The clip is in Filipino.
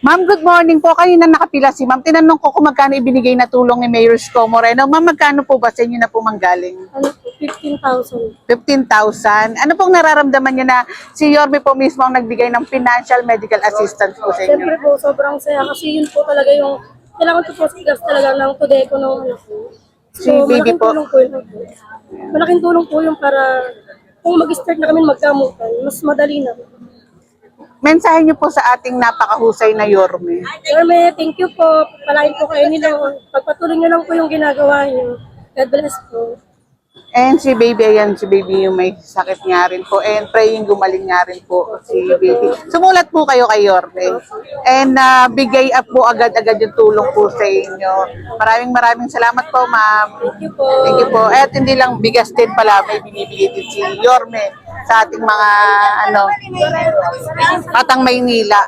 Ma'am, good morning po. Kanina nakapila si ma'am. Tinanong ko kung magkano ibinigay na tulong ni Mayor Isko Moreno. Ma'am, magkano po ba sa inyo na po manggaling? Ano po, 15,000. 15,000. Ano pong nararamdaman niyo na si Yorme po mismo ang nagbigay ng financial medical assistance po sa inyo? Siyempre po, sobrang saya kasi yun po talaga yung kailangan ko po sa gas talaga ng Codeco ng anak ko. Si baby malaking po. tulong po yun. Malaking tulong po yung para kung mag-start na kami magkamutan, mas madali na. Mensahe niyo po sa ating napakahusay na Yorme. Yorme, thank you po. Palain po kayo nila. Pagpatuloy nyo lang po yung ginagawa nyo. God bless po. And si baby, ayan, si baby yung may sakit nga rin po. And praying gumaling nga rin po si baby. Sumulat po kayo kay Yorme. And bigay up po agad-agad yung tulong po sa inyo. Maraming salamat po, ma'am. Thank you po. Thank you po. At hindi lang bigas din pala, may binibigay din si Yorme sa ating mga, Batang Maynila.